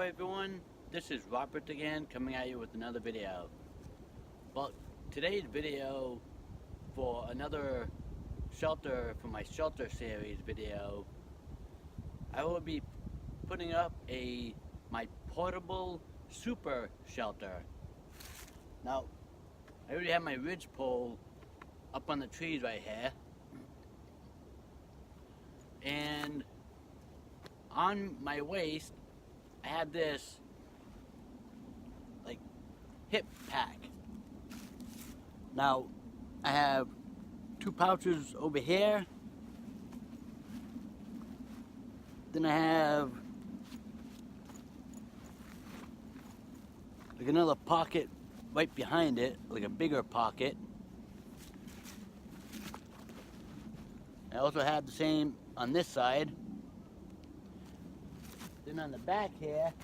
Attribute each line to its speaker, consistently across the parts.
Speaker 1: everyone, this is Robert again, coming at you with another video. Well, today's video for another shelter, for my shelter series video, I will be putting up my portable super shelter. Now, I already have my ridge pole up on the trees right here, and on my waist I have this like hip pack. Now I have two pouches over here, then I have like another pocket right behind it, like a bigger pocket. I also have the same on this side. Then on the back here,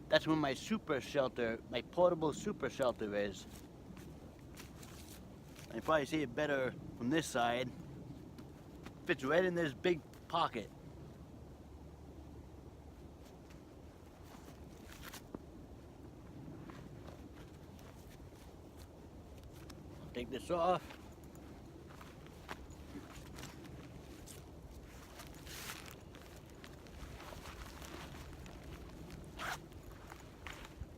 Speaker 1: that's where my super shelter, my portable super shelter is. You probably see it better from this side. Fits right in this big pocket. Take this off.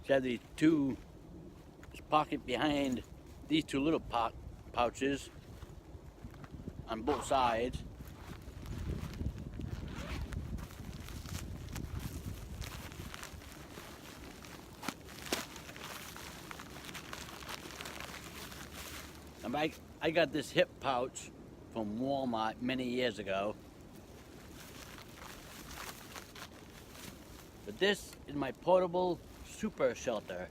Speaker 1: Have these two, this pocket behind these two little pouches on both sides. And I got this hip pouch from Walmart many years ago. But this is my portable super shelter.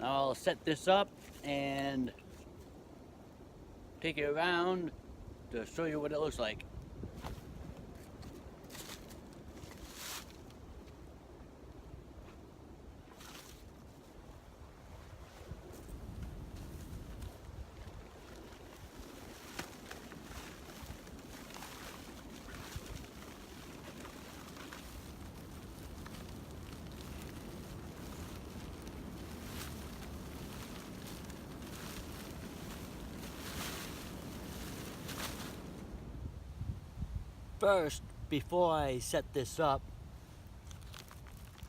Speaker 1: Now I'll set this up and take it around to show you what it looks like. First, before I set this up,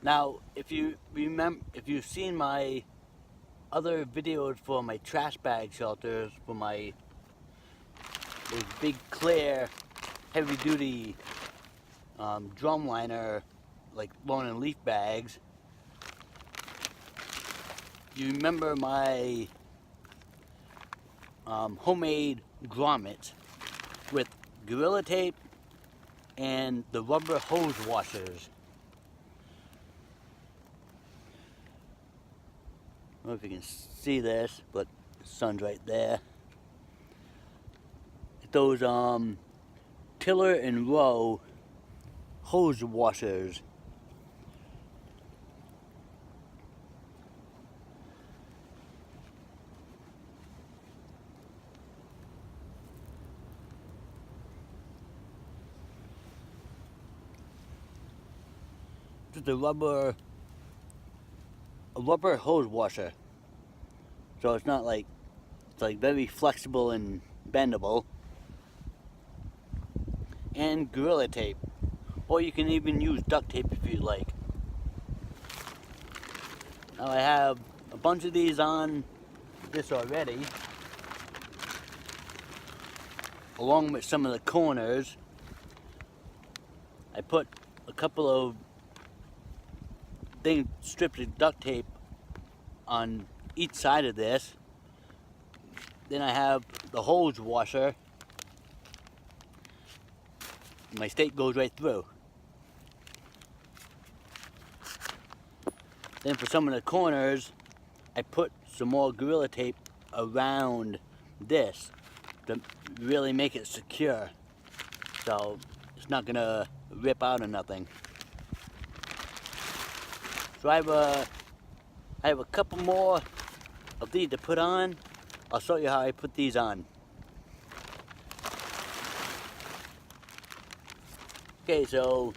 Speaker 1: now if you remember, if you've seen my other videos for my trash bag shelters, for my those big clear heavy duty drum liner like lawn and leaf bags, you remember my homemade grommets with Gorilla Tape and the rubber hose washers. I don't know if you can see this, but the sun's right there. Those tiller and row hose washers. Just a rubber hose washer, so it's not like, it's like very flexible and bendable. And Gorilla Tape, or you can even use duct tape if you like. Now I have a bunch of these on this already, along with some of the corners. I put a couple of thin strips of duct tape on each side of this. Then I have the hose washer. My stake goes right through. Then for some of the corners, I put some more Gorilla Tape around this to really make it secure, so it's not gonna rip out or nothing. So I have a couple more of these to put on. I'll show you how I put these on. Okay, so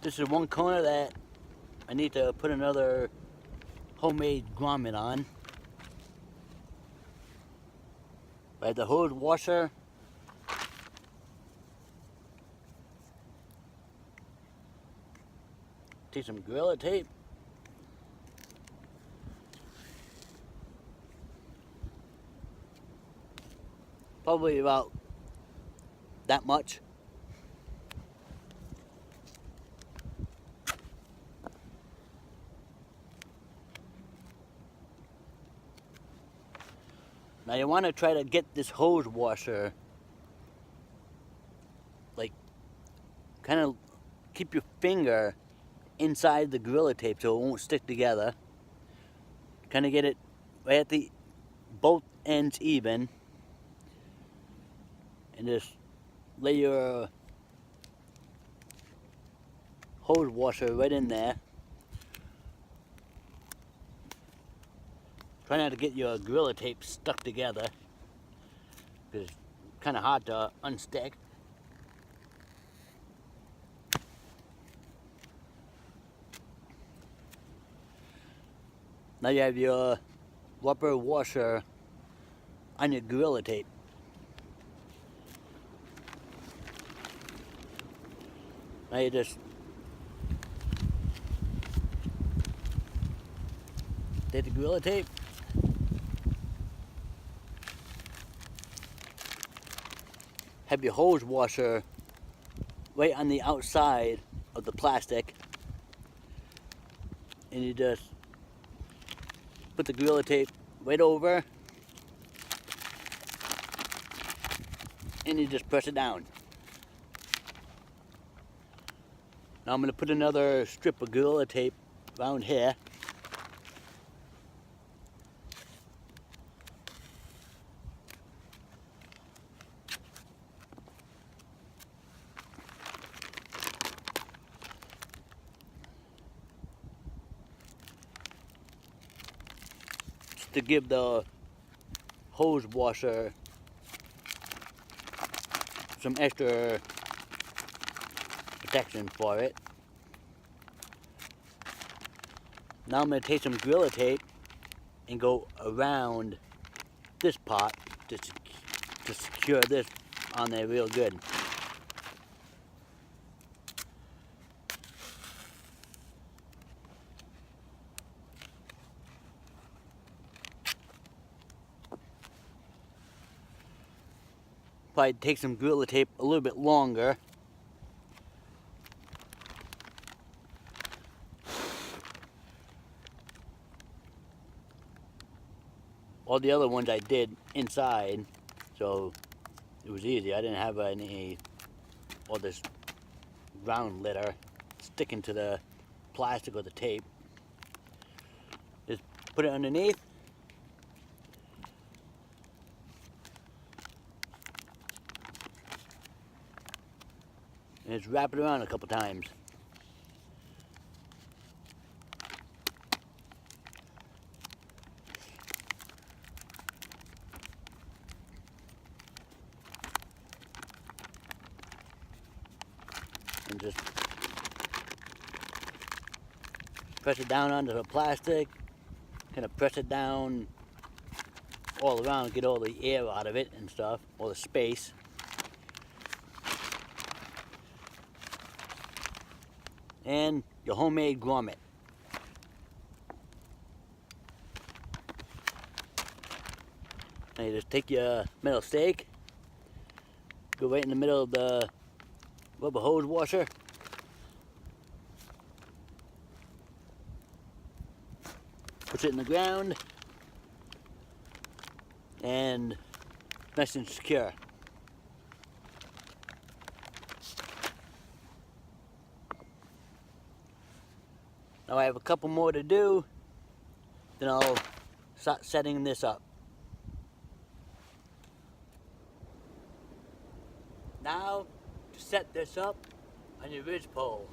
Speaker 1: This is one corner that I need to put another homemade grommet on. I have the hose washer. Take some Gorilla Tape. Probably about that much. Now you want to try to get this hose washer, like, kind of keep your finger inside the Gorilla Tape so it won't stick together. Kind of get it right at the both ends even, and just lay your hose washer right in there. Try not to get your Gorilla Tape stuck together, because it's kind of hard to unstick. Now you have your rubber washer on your Gorilla Tape. Now you just take the Gorilla Tape, have your hose washer right on the outside of the plastic, and you just put the Gorilla Tape right over, and you just press it down. Now I'm going to put another strip of Gorilla Tape around here. To give the hose washer some extra protection for it. Now I'm going to take some Gorilla Tape and go around this part to secure this on there real good. Probably take some Gorilla Tape a little bit longer. All the other ones I did inside, so it was easy. I didn't have all this ground litter sticking to the plastic or the tape. Just put it underneath. And just wrap it around a couple times. And just press it down onto the plastic. Kind of press it down all around, get all the air out of it and stuff, all the space. And your homemade grommet. Now you just take your metal stake, go right in the middle of the rubber hose washer, push it in the ground, and nice and secure. Now I have a couple more to do, then I'll start setting this up. Now to set this up on your ridge pole.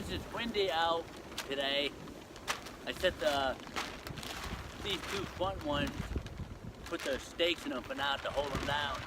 Speaker 1: since it's windy out today, I set these two front ones, put the stakes in them for now to hold them down.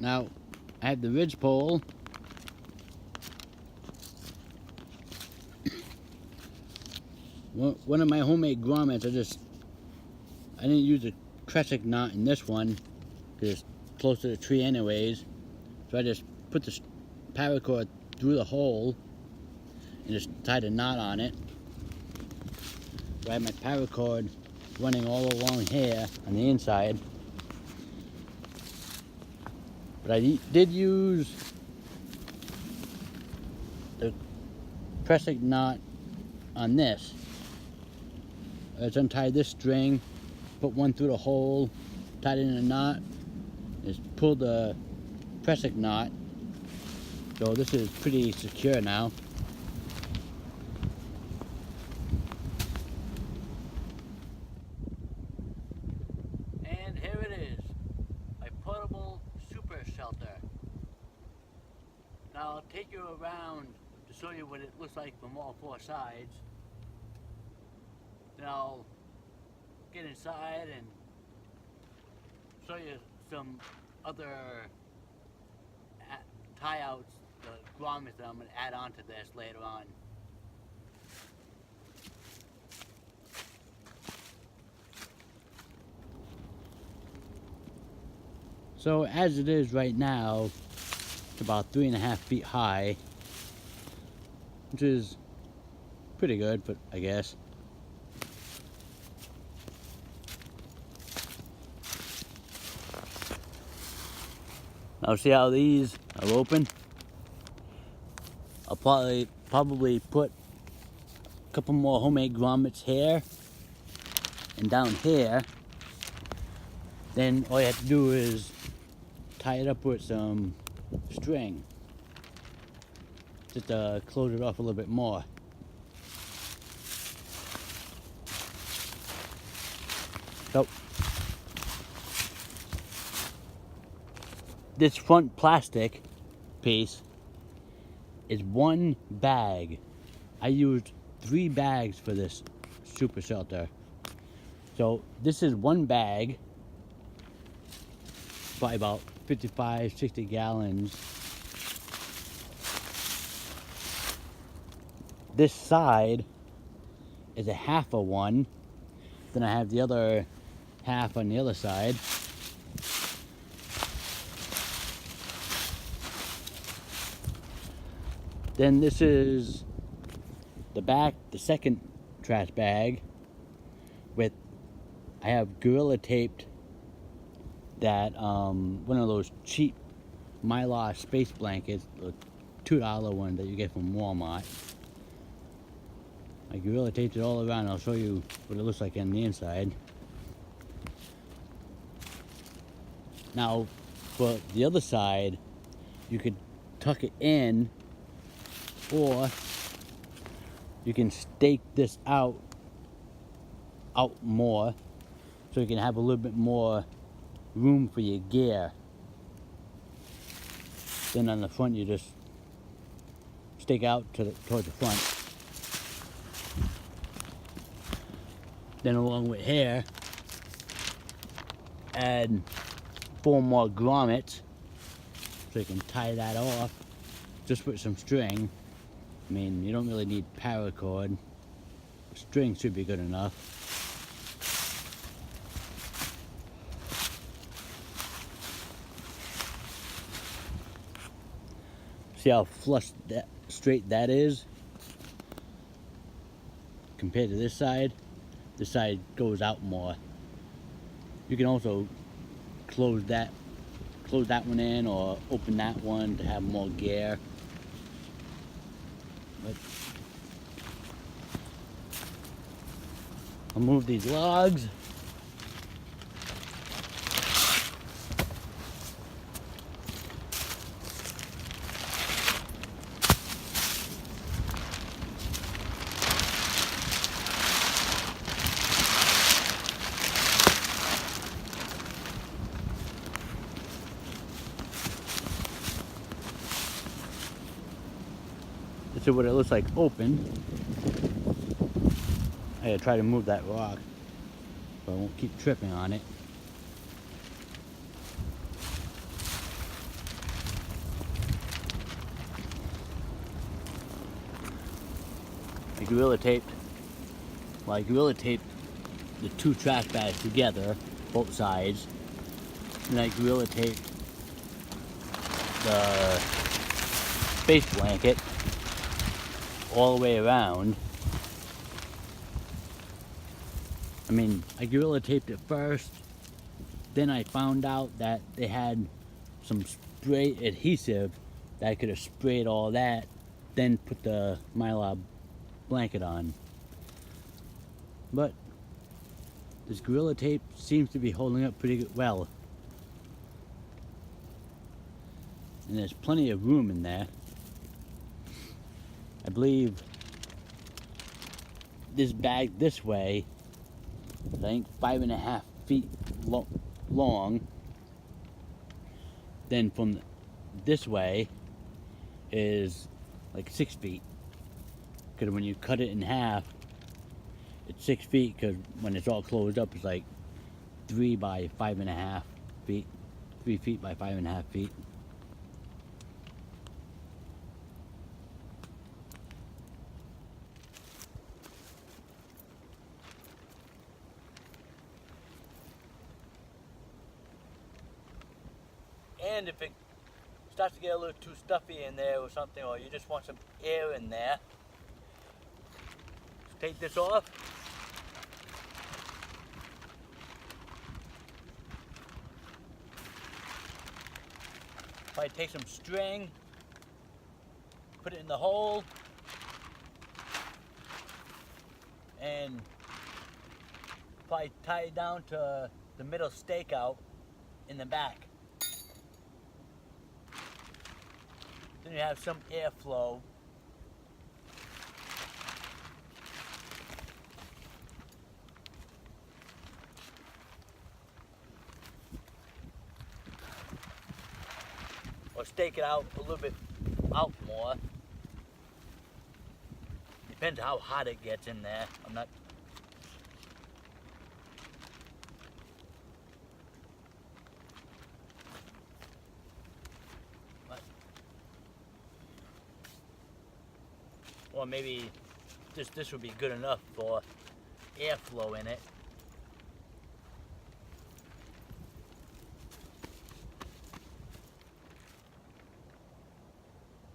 Speaker 1: Now, I have the ridge pole. One of my homemade grommets, I didn't use a crescent knot in this one because it's close to the tree anyways. So I just put the paracord through the hole and just tied a knot on it. So I have my paracord running all along here on the inside. But I did use the crescent knot on this. I just untied this string, put one through the hole, tied it in a knot, just pulled the crescent knot. So this is pretty secure now. And here it is, my portable super shelter. Now I'll take you around to show you what it looks like from all four sides. Then I'll get inside and show you some other tie-outs, the grommets that I'm going to add on to this later on. So as it is right now, it's about 3.5 feet high, which is pretty good, but I guess. Now see how these are open? I'll probably put a couple more homemade grommets here and down here. Then all you have to do is tie it up with some string just to close it off a little bit more. So this front plastic piece is one bag. I used 3 bags for this super shelter. So this is one bag, probably about 55, 60 gallons. This side is a half of one. Then I have the other half on the other side. Then this is the back, the second trash bag with, I have Gorilla taped that, one of those cheap Mylar space blankets, the $2 one that you get from Walmart. I Gorilla taped it all around. I'll show you what it looks like on the inside. Now, for the other side, you could tuck it in, or you can stake this out more so you can have a little bit more room for your gear. Then on the front you just stake out toward the front. Then along with here, add 4 more grommets so you can tie that off just with some string. I mean, you don't really need paracord. String should be good enough. See how flush that straight that is compared to this side? This side goes out more. You can also close that one in or open that one to have more gear. But I'll move these logs. This is what it looks like open. I gotta try to move that rock so I won't keep tripping on it. I gorilla taped the 2 trash bags together, both sides. And I gorilla taped the space blanket all the way around. I mean, I gorilla taped it first, then I found out that they had some spray adhesive that I could have sprayed all that, then put the Mylar blanket on. But this gorilla tape seems to be holding up pretty well. And there's plenty of room in there. I believe this bag this way, I think 5.5 feet long. Then from this way is like 6 feet. Because when you cut it in half, it's 6 feet, because when it's all closed up, it's like 3 by 5.5 feet. 3 feet by 5.5 feet. And if it starts to get a little too stuffy in there or something, or you just want some air in there, just take this off. Probably take some string, put it in the hole, and probably tie it down to the middle stakeout in the back. Then you have some airflow. Or stake it out a little bit out more. Depends how hot it gets in there. I'm not. Or maybe this would be good enough for airflow in it.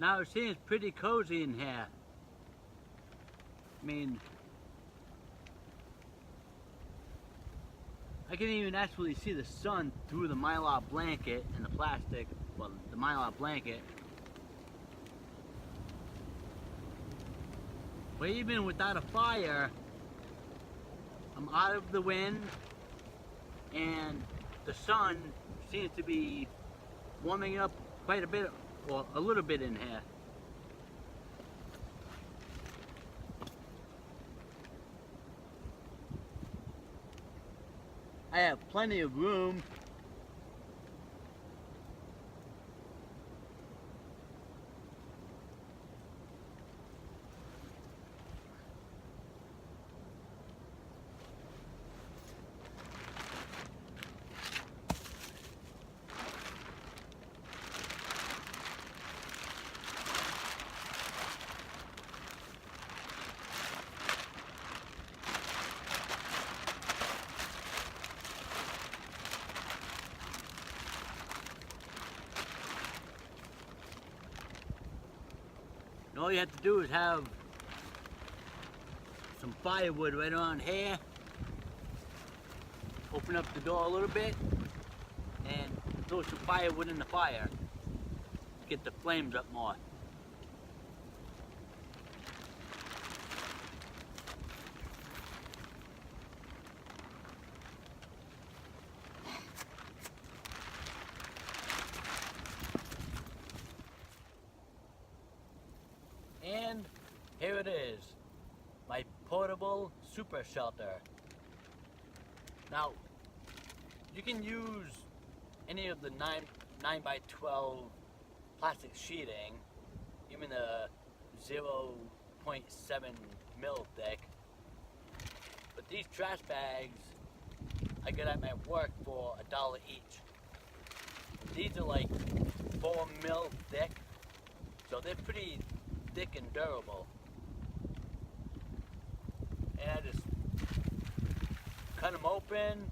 Speaker 1: Now it seems pretty cozy in here. I mean, I can even actually see the sun through the Mylar blanket and the plastic, well, the Mylar blanket. But even without a fire, I'm out of the wind, and the sun seems to be warming up quite a bit, or a little bit in here. I have plenty of room all you have to do is have some firewood right around here. Open up the door a little bit and throw some firewood in the fire. Get the flames up more. And here it is, my portable super shelter. Now, you can use any of the 9x12 plastic sheeting, even the 0.7 mil thick. But these trash bags I got at my work for $1 each. These are like 4 mil thick, so they're pretty thick and durable. And I just cut them open,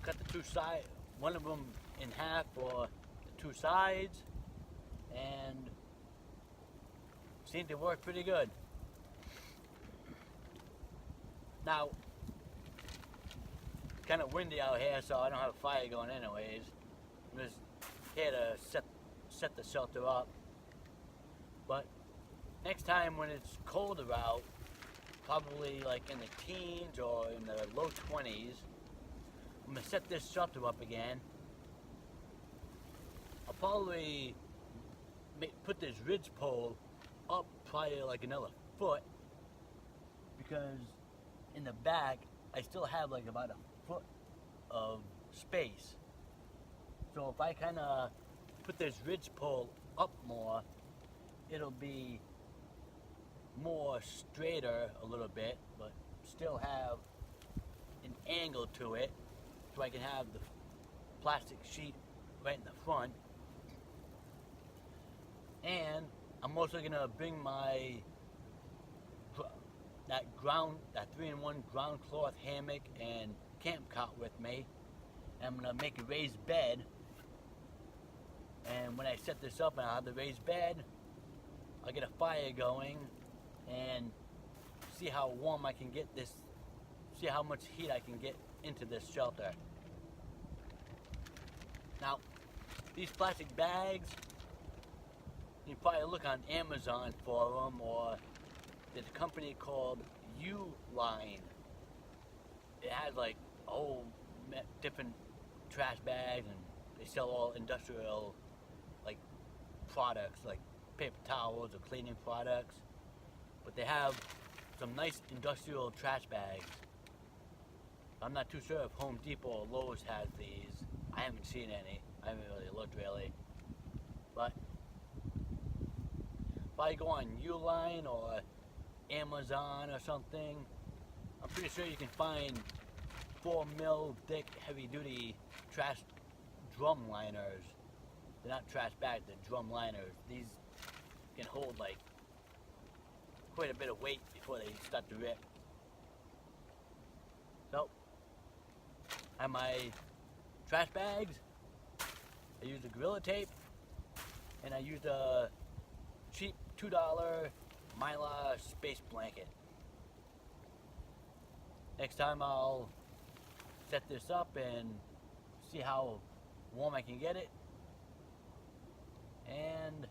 Speaker 1: cut the two sides, one of them in half for the two sides, and seemed to work pretty good. Now, kind of windy out here, so I don't have a fire going anyways. I'm just here to set the shelter up. But next time when it's colder out, probably like in the teens or in the low 20s, I'm gonna set this shelter up again. I'll probably put this ridge pole up probably like another foot, because in the back I still have like about a foot of space. So if I kind of put this ridge pole up more, it'll be more straighter a little bit, but still have an angle to it, so I can have the plastic sheet right in the front. And I'm also gonna bring my that 3-in-1 ground cloth hammock and camp cot with me. And I'm gonna make a raised bed. And when I set this up and I'll have the raised bed, I'll get a fire going and see how warm I can get this, see how much heat I can get into this shelter. Now, these plastic bags, you can probably look on Amazon for them, or there's a company called Mylar. It has like a whole different trash bags, and they sell all industrial like products, like paper towels or cleaning products. But they have some nice industrial trash bags. I'm not too sure if Home Depot or Lowe's has these. I haven't seen any. I haven't really looked really. But if I go on Uline or Amazon or something, I'm pretty sure you can find 4 mil thick heavy duty trash drum liners. They're not trash bags, they're drum liners. These can hold like quite a bit of weight before they start to rip. So, I have my trash bags, I use a Gorilla Tape, and I use a cheap $2 Mylar space blanket. Next time I'll set this up and see how warm I can get it. And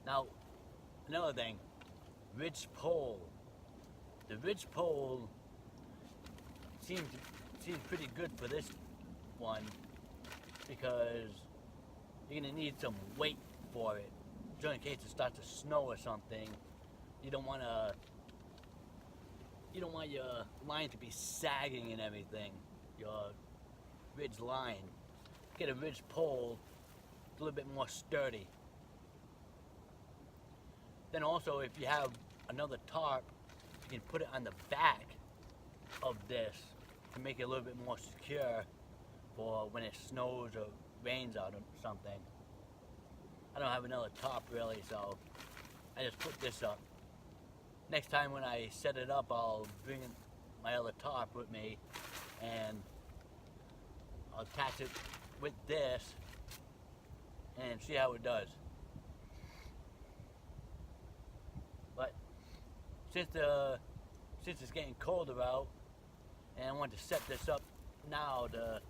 Speaker 1: now, another thing, ridge pole. The ridge pole seems pretty good for this one, because you're gonna need some weight for it. Just in case it starts to snow or something, you don't want your line to be sagging and everything. Your ridge line. Get a ridge pole, it's a little bit more sturdy. Then also, if you have another tarp, you can put it on the back of this to make it a little bit more secure for when it snows or rains out or something. I don't have another tarp really, so I just put this up. Next time when I set it up, I'll bring my other tarp with me and I'll attach it with this, and see how it does. But since it's getting colder out, and I want to set this up now to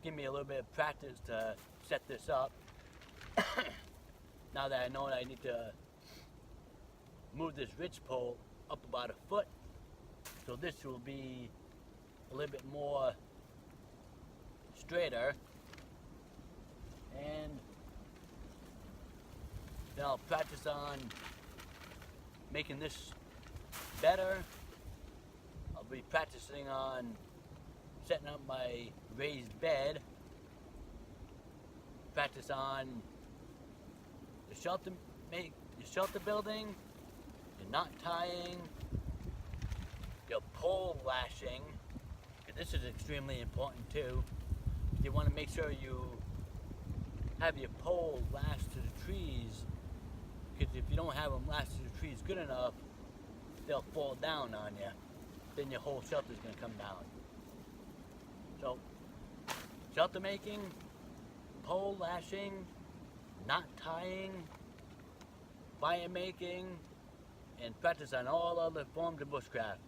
Speaker 1: give me a little bit of practice to set this up. Now that I know that I need to move this ridge pole up about a foot, so this will be a little bit more straighter, and then I'll practice on making this better. I'll be practicing on setting up my raised bed, practice on the shelter building, the knot tying, your pole lashing. This is extremely important too. You want to make sure you have your pole lashed to the trees, because if you don't have them lashed to the trees good enough, they'll fall down on you. Then your whole shelter's going to come down. So, shelter making, pole lashing, knot tying, fire making, and practice on all other forms of bushcraft,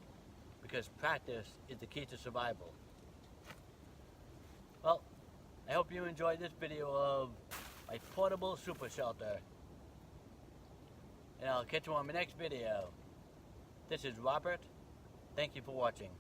Speaker 1: because practice is the key to survival. Well, I hope you enjoyed this video of my portable super shelter, and I'll catch you on my next video. This is Robert. Thank you for watching.